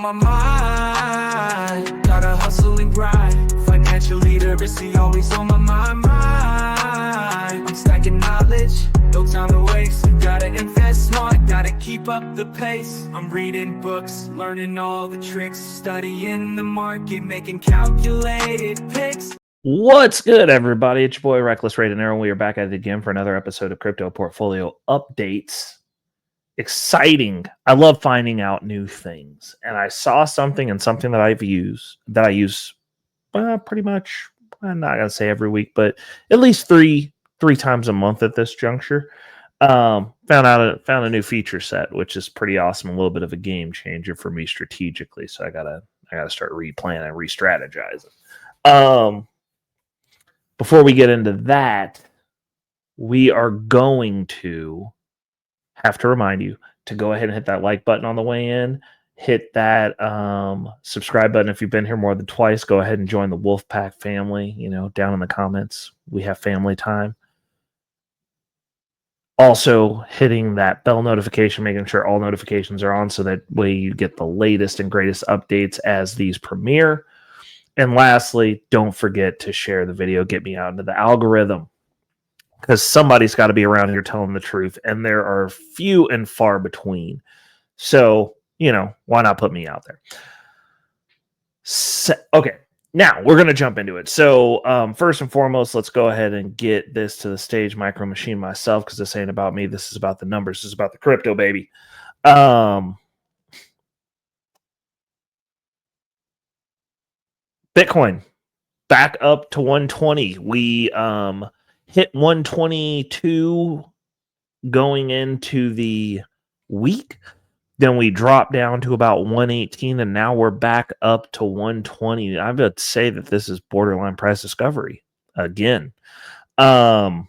My mind, gotta hustle and grind. Financial literacy always on my mind. I'm stacking knowledge, no time to waste. Gotta invest smart, gotta keep up the pace. I'm reading books, learning all the tricks, studying the market, making calculated picks. What's good, everybody? It's your boy Reckless Ray and Arrow. We are back at it again for another episode of Crypto Portfolio Updates. Exciting. I love finding out new things. And I saw something and something that I use pretty much, I'm not going to say every week, but at least three times a month at this juncture. Found a new feature set, which is pretty awesome. A little bit of a game changer for me strategically. So I gotta start replanning and re-strategizing. Before we get into that, we are going to have to remind you to go ahead and hit that like button on the way in. Hit that subscribe button if you've been here more than twice. Go ahead and join the Wolfpack family. Down in the comments, we have family time. Also, hitting that bell notification, making sure all notifications are on so that way you get the latest and greatest updates as these premiere. And lastly, don't forget to share the video. Get me out into the algorithm, because somebody's got to be around here telling the truth, and there are few and far between. So, why not put me out there? Okay, now we're going to jump into it. So, first and foremost, let's go ahead and get this to the stage micro machine myself, because this ain't about me. This is about the numbers. This is about the crypto, baby. Bitcoin back up to 120. We hit 122 going into the week. Then we dropped down to about 118, and now we're back up to 120. I would say that this is borderline price discovery again. And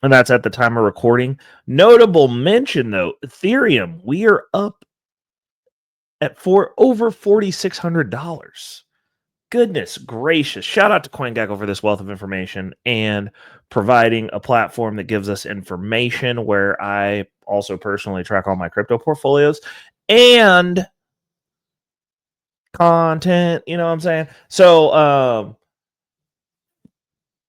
that's at the time of recording. Notable mention, though, Ethereum, we are up at over $4,600. Goodness gracious. Shout out to CoinGecko for this wealth of information and providing a platform that gives us information where I also personally track all my crypto portfolios and content, you know what I'm saying? So,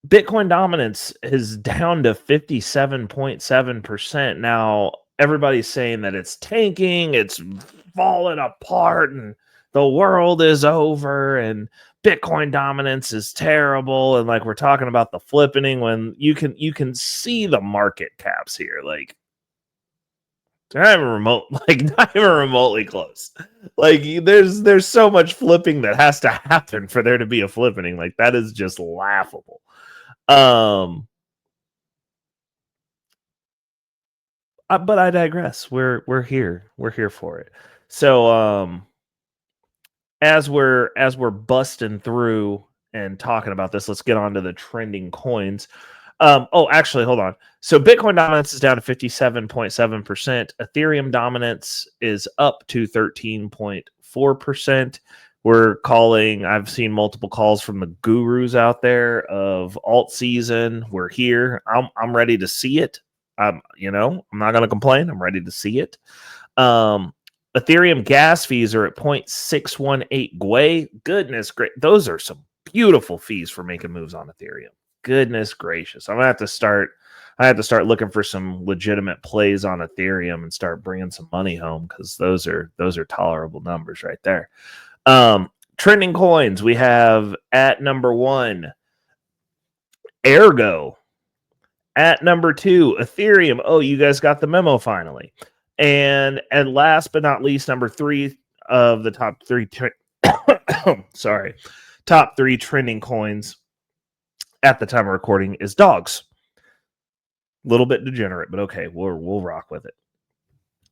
Bitcoin dominance is down to 57.7%. Now, everybody's saying that it's tanking, it's falling apart, and the world is over, and Bitcoin dominance is terrible. And like, we're talking about the flippening when you can see the market caps here. Like, they're not even remotely close. Like, there's so much flipping that has to happen for there to be a flippening. Like, that is just laughable. But I digress. We're here. We're here for it. So, as we're busting through and talking about this, let's get on to the trending coins. Actually, hold on. So Bitcoin dominance is down to 57.7%. Ethereum dominance is up to 13.4%. I've seen multiple calls from the gurus out there of alt season. We're here. I'm ready to see it. I'm not going to complain. I'm ready to see it. Ethereum gas fees are at 0.618 Gwei. Goodness great. Those are some beautiful fees for making moves on Ethereum. Goodness gracious. I'm going to have to start looking for some legitimate plays on Ethereum and start bringing some money home, because those are tolerable numbers right there. Trending coins, we have at number 1, Ergo. At number 2, Ethereum. Oh, you guys got the memo finally. And last but not least, number 3 of the top 3 top 3 trending coins at the time of recording is dogs. A little bit degenerate, but okay, we'll rock with it.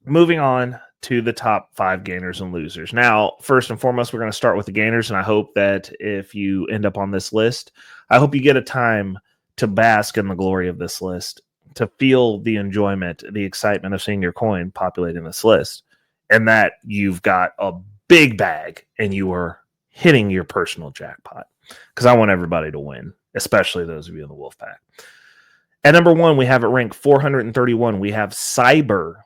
Moving on to the top 5 gainers and losers. Now, first and foremost, we're going to start with the gainers, and I hope that if you end up on this list, I hope you get a time to bask in the glory of this list, to feel the enjoyment, the excitement of seeing your coin populating this list, and that you've got a big bag and you are hitting your personal jackpot. Because I want everybody to win, especially those of you in the Wolfpack. At number 1, we have it ranked 431. We have Cyber.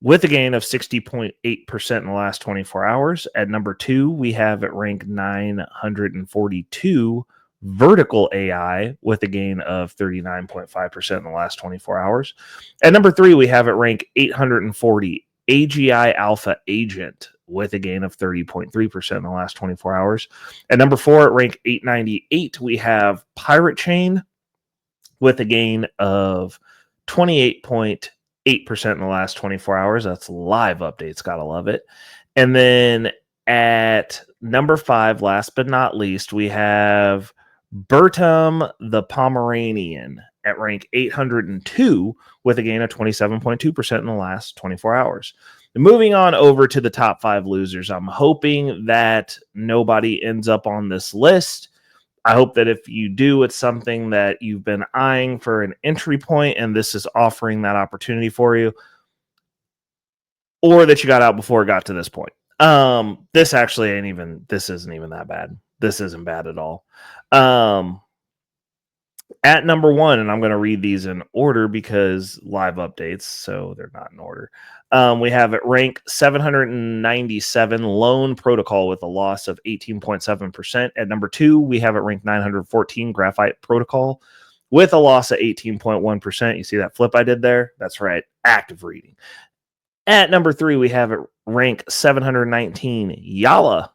with a gain of 60.8% in the last 24 hours. At number 2, we have at rank 942 Vertical AI with a gain of 39.5% in the last 24 hours. At number 3, we have at rank 840 AGI Alpha Agent with a gain of 30.3% in the last 24 hours. At number 4, at rank 898, we have Pirate Chain with a gain of 28.8% in the last 24 hours. That's live updates. Gotta love it. And then at number 5, last but not least, we have Bertum the Pomeranian at rank 802 with a gain of 27.2% in the last 24 hours. Moving on over to the top 5 losers. I'm hoping that nobody ends up on this list. I hope that if you do, it's something that you've been eyeing for an entry point and this is offering that opportunity for you, or that you got out before it got to this point. This isn't even that bad. This isn't bad at all. At number 1, and I'm going to read these in order because live updates, so they're not in order. We have at rank 797 Loan Protocol with a loss of 18.7%. At number 2, we have at rank 914 Graphite Protocol with a loss of 18.1%. You see that flip I did there? That's right, active reading. At number 3, we have at rank 719 Yala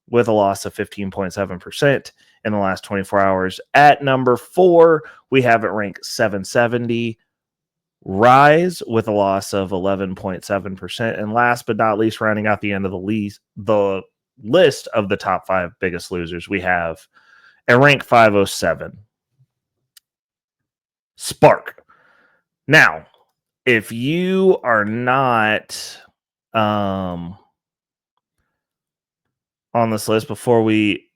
with a loss of 15.7% in the last 24 hours. At number 4, we have at rank 770 Rise with a loss of 11.7%. And last but not least, rounding out the end of the list of the top 5 biggest losers, we have at rank 507 Spark. Now, if you are not on this list,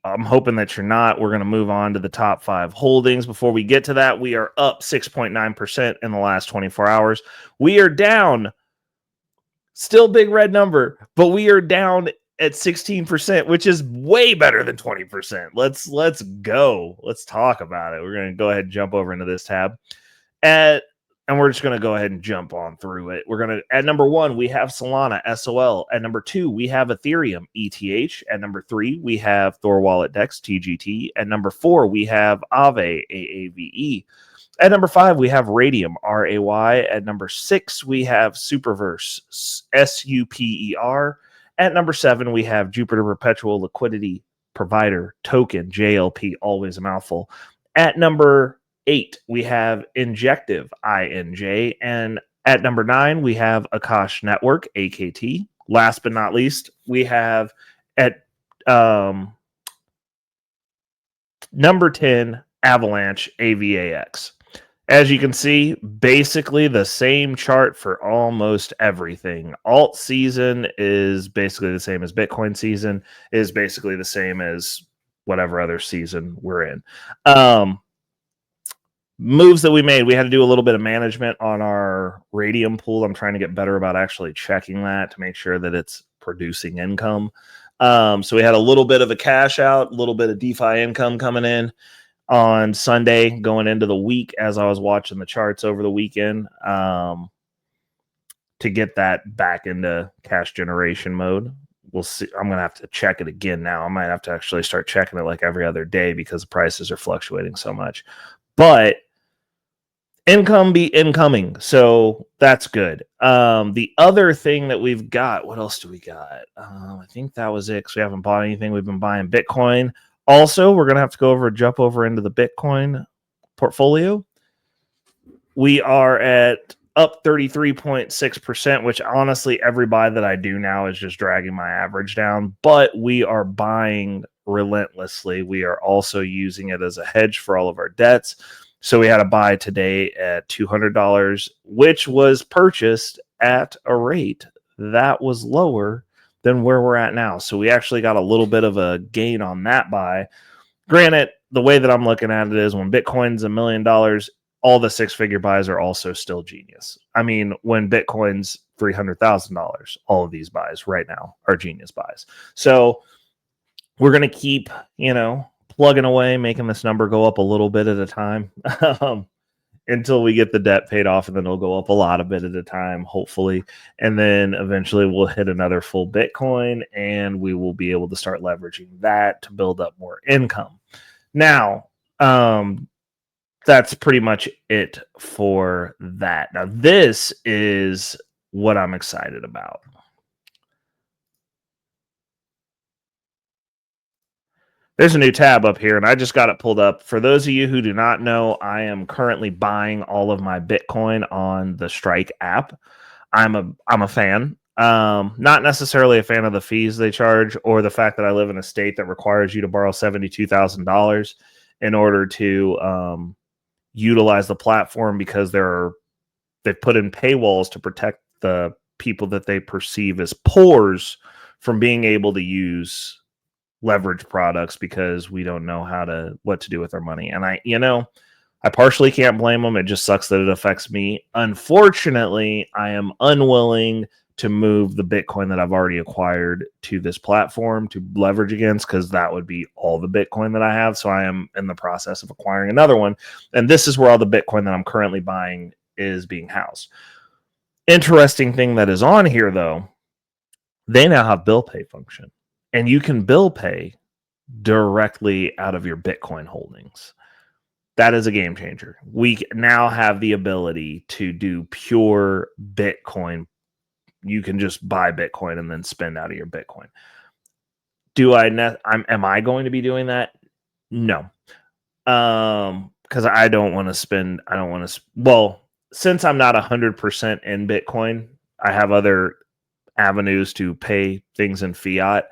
I'm hoping that you're not. We're going to move on to the top 5 holdings. Before we get to that, we are up 6.9% in the last 24 hours. We are down, still big red number, but we are down at 16%, which is way better than 20%. Let's go. Let's talk about it. We're going to go ahead and jump over into this tab. And we're just going to go ahead and jump on through it. At number 1, we have Solana, SOL. At number 2, we have Ethereum, ETH. At number 3, we have Thorwallet, DEX, TGT. At number 4, we have Aave, AAVE. At number 5, we have Radium, RAY. At number 6, we have Superverse, SUPER. At number 7, we have Jupiter Perpetual Liquidity Provider Token, JLP, always a mouthful. At number 8, we have Injective, INJ. And at number 9, we have Akash Network, AKT. Last but not least, we have at number 10, Avalanche, AVAX. As you can see, basically the same chart for almost everything. Alt season is basically the same as Bitcoin season, is basically the same as whatever other season we're in. Moves that we made, we had to do a little bit of management on our Radium pool. I'm trying to get better about actually checking that to make sure that it's producing income. So we had a little bit of a cash out, a little bit of DeFi income coming in on Sunday going into the week as I was watching the charts over the weekend to get that back into cash generation mode. We'll see. I'm going to have to check it again now. I might have to actually start checking it like every other day because the prices are fluctuating so much. But income be incoming, so that's good. The other thing that we've got, what else do we got? I think that was it because we haven't bought anything. We've been buying Bitcoin. Also, we're going to have to jump over into the Bitcoin portfolio. We are at up 33.6%, which honestly, every buy that I do now is just dragging my average down, but we are buying relentlessly. We are also using it as a hedge for all of our debts. So we had a buy today at $200, which was purchased at a rate that was lower than where we're at now. So we actually got a little bit of a gain on that buy. Granted, the way that I'm looking at it is when Bitcoin's $1 million, all the 6-figure buys are also still genius. I mean, when Bitcoin's $300,000, all of these buys right now are genius buys. So we're going to keep, plugging away, making this number go up a little bit at a time. until we get the debt paid off, and then it'll go up a lot, a bit at a time, hopefully. And then eventually we'll hit another full Bitcoin, and we will be able to start leveraging that to build up more income. Now, that's pretty much it for that. Now, this is what I'm excited about. There's a new tab up here, and I just got it pulled up. For those of you who do not know, I am currently buying all of my Bitcoin on the Strike app. I'm a fan. Not necessarily a fan of the fees they charge or the fact that I live in a state that requires you to borrow $72,000 in order to utilize the platform, because they've put in paywalls to protect the people that they perceive as poors from being able to use leverage products, because we don't know what to do with our money. And I partially can't blame them. It just sucks that it affects me. Unfortunately, I am unwilling to move the Bitcoin that I've already acquired to this platform to leverage against, because that would be all the Bitcoin that I have. So I am in the process of acquiring another one. And this is where all the Bitcoin that I'm currently buying is being housed. Interesting thing that is on here, though, they now have bill pay function. And you can bill pay directly out of your Bitcoin holdings. That is a game changer. We now have the ability to do pure Bitcoin. You can just buy Bitcoin and then spend out of your Bitcoin. Am I going to be doing that? No. Because I don't want to spend. Well, since I'm not 100% in Bitcoin, I have other avenues to pay things in fiat.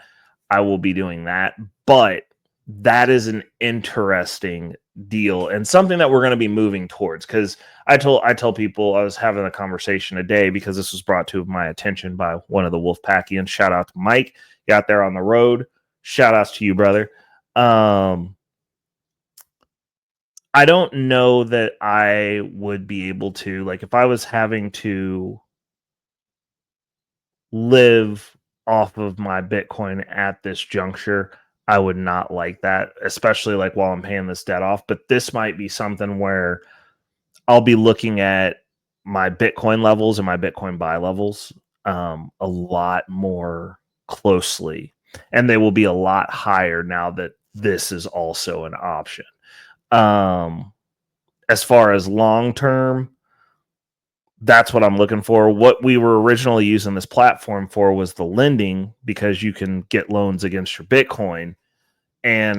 I will be doing that, but that is an interesting deal and something that we're going to be moving towards. Because I tell people, I was having a conversation today because this was brought to my attention by one of the Wolfpackians. Shout out to Mike, you out there on the road. Shout outs to you, brother. I don't know that I would be able to, like, if I was having to live off of my Bitcoin at this juncture, I would not like that, especially like while I'm paying this debt off. But this might be something where I'll be looking at my Bitcoin levels and my Bitcoin buy levels a lot more closely, and they will be a lot higher now that this is also an option. As far as long term, that's what I'm looking for. What we were originally using this platform for was the lending, because you can get loans against your Bitcoin. And,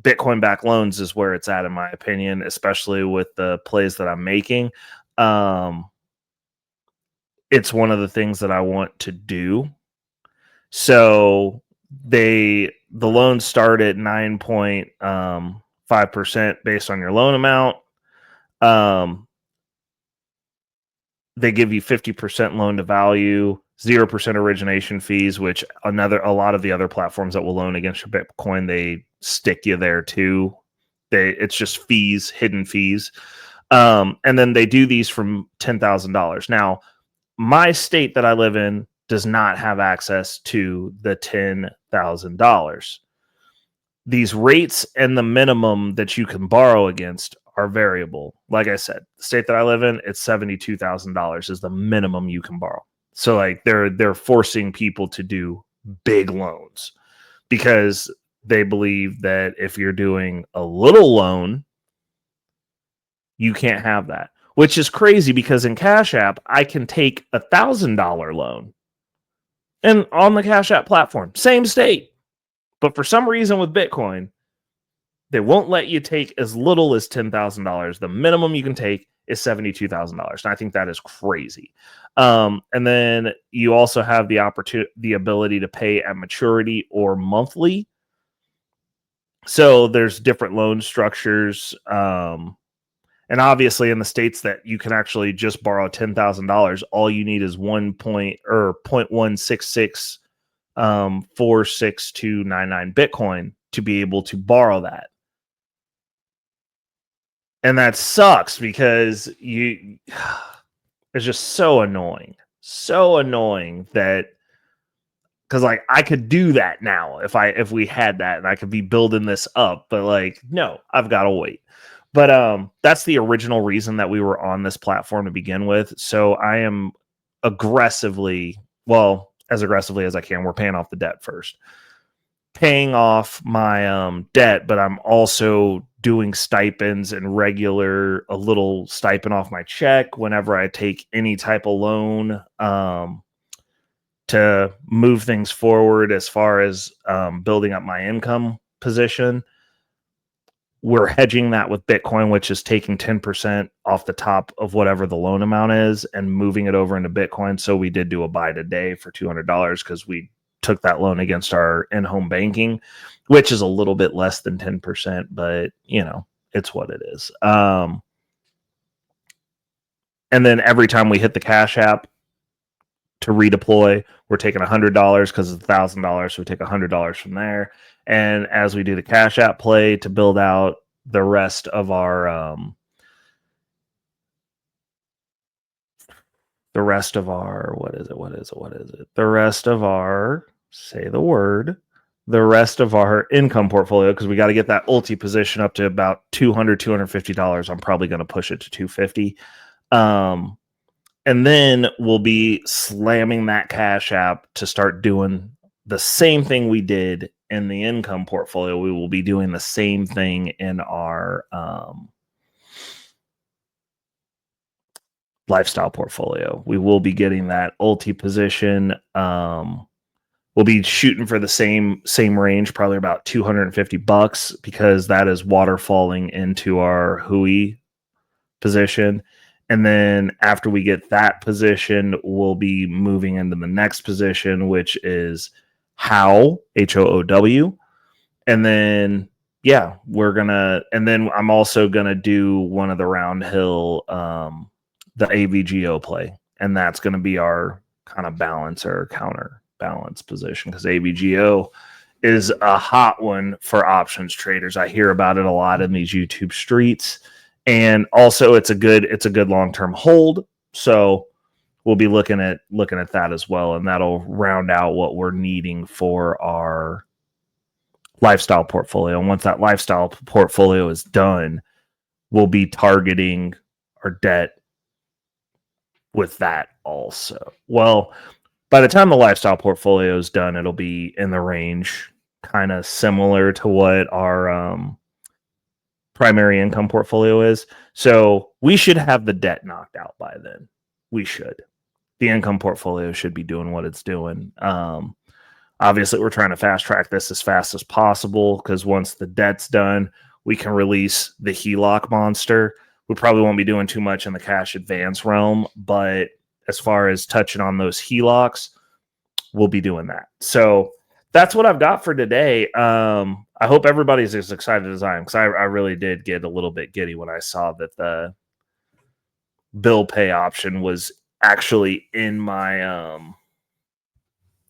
Bitcoin backed loans is where it's at, in my opinion, especially with the plays that I'm making. It's one of the things that I want to do. So the loans start at 9.5% based on your loan amount. They give you 50% loan to value, 0% origination fees, which a lot of the other platforms that will loan against your Bitcoin, they stick you there too. It's just fees, hidden fees. And then they do these from $10,000. Now, my state that I live in does not have access to the $10,000. These rates and the minimum that you can borrow against are variable. Like I said, the state that I live in, it's $72,000 is the minimum you can borrow. So like they're forcing people to do big loans, because they believe that if you're doing a little loan, you can't have that, which is crazy, because in Cash App, I can take $1,000 loan, and on the Cash App platform, same state. But for some reason with Bitcoin, they won't let you take as little as $10,000. The minimum you can take is $72,000. And I think that is crazy. And then you also have the ability to pay at maturity or monthly. So there's different loan structures. And obviously in the states that you can actually just borrow $10,000, all you need is 0.166 46299 Bitcoin to be able to borrow that. And that sucks, because it's just so annoying that, because like I could do that now if we had that and I could be building this up, but like, no, I've got to wait. But that's the original reason that we were on this platform to begin with. So I am aggressively, well, as aggressively as I can. We're paying off the debt first. Paying off my debt, but I'm also doing stipends and a little stipend off my check whenever I take any type of loan to move things forward as far as building up my income position. We're hedging that with Bitcoin, which is taking 10% off the top of whatever the loan amount is and moving it over into Bitcoin. So we did do a buy today for $200 because we took that loan against our in-home banking, which is a little bit less than 10%, but it's what it is. And then every time we hit the Cash App to redeploy, we're taking $100 because it's $1,000. So we take $100 from there. And as we do the Cash App play to build out the rest of our income portfolio, because we got to get that ulti position up to about $250. I'm probably going to push it to $250. And then we'll be slamming that Cash App to start doing the same thing we did in the income portfolio. We will be doing the same thing in our lifestyle portfolio. We will be getting that ulti position. We'll be shooting for the same range, probably about $250, because that is waterfalling into our Hui position. And then after we get that position, we'll be moving into the next position, which is How, HOOW. And then, and then I'm also going to do one of the round hill, the AVGO play. And that's going to be our kind of balance or counterbalance position, because AVGO is a hot one for options traders. I hear about it a lot in these YouTube streets. And also it's a good long-term hold. So we'll be looking at that as well. And that'll round out what we're needing for our lifestyle portfolio. And once that lifestyle portfolio is done, we'll be targeting our debt with that also. Well, by the time the lifestyle portfolio is done, it'll be in the range kind of similar to what our primary income portfolio is. So we should have the debt knocked out by then. We should. The income portfolio should be doing what it's doing. Obviously, we're trying to fast track this as fast as possible, because once the debt's done, we can release the HELOC monster. We probably won't be doing too much in the cash advance realm, but as far as touching on those HELOCs, we'll be doing that. So that's what I've got for today. I hope everybody's as excited as I am, because I really did get a little bit giddy when I saw that the bill pay option was actually in my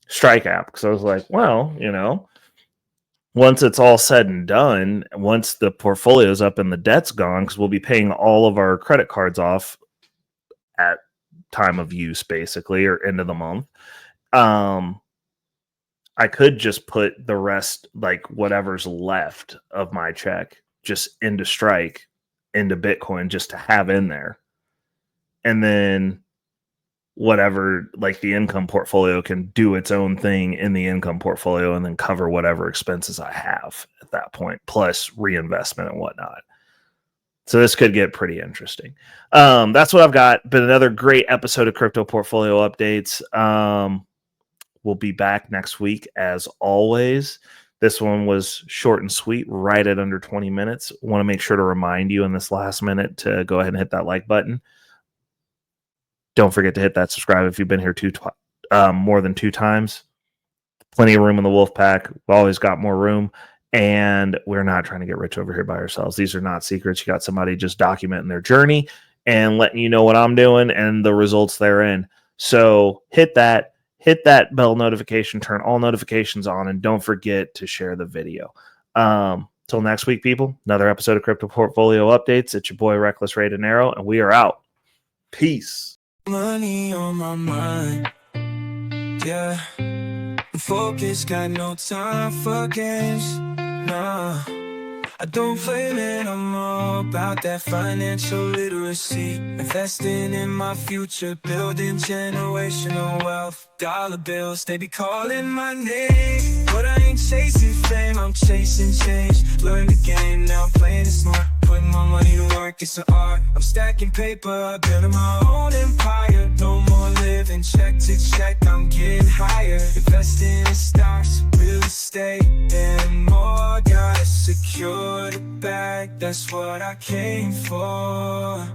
Strike app, because I was like, well, once it's all said and done, once the portfolio's up and the debt's gone, because we'll be paying all of our credit cards off at time of use, basically, or end of the month. I could just put the rest, like whatever's left of my check, just into Strike, into Bitcoin, just to have in there. And then whatever, like the income portfolio can do its own thing in the income portfolio, and then cover whatever expenses I have at that point, plus reinvestment and whatnot. So this could get pretty interesting. That's what I've got. Been another great episode of Crypto Portfolio Updates. We'll be back next week as always. This one was short and sweet, right at under 20 minutes. Want to make sure to remind you in this last minute to go ahead and hit that like button. Don't forget to hit that subscribe if you've been here more than 2 times. Plenty of room in the wolf pack. We've always got more room. And we're not trying to get rich over here by ourselves. These are not secrets. You got somebody just documenting their journey and letting you know what I'm doing and the results therein. So hit that bell notification, turn all notifications on, and don't forget to share the video. Till next week, people, another episode of Crypto Portfolio Updates. It's your boy, Reckless Ray Dinero, and we are out. Peace. Money on my mind, yeah. Focus, got no time for games, nah. I don't play it, I'm all about that financial literacy. Investing in my future, building generational wealth. Dollar bills, they be calling my name, but I ain't chasing fame, I'm chasing change. Learn the game, now I'm playing it smart. Putting my money to work, it's an art. I'm stacking paper, building my own empire. No more living check to check, I'm getting higher. Investing in stocks, real estate, and more. Gotta secure the bag, that's what I came for.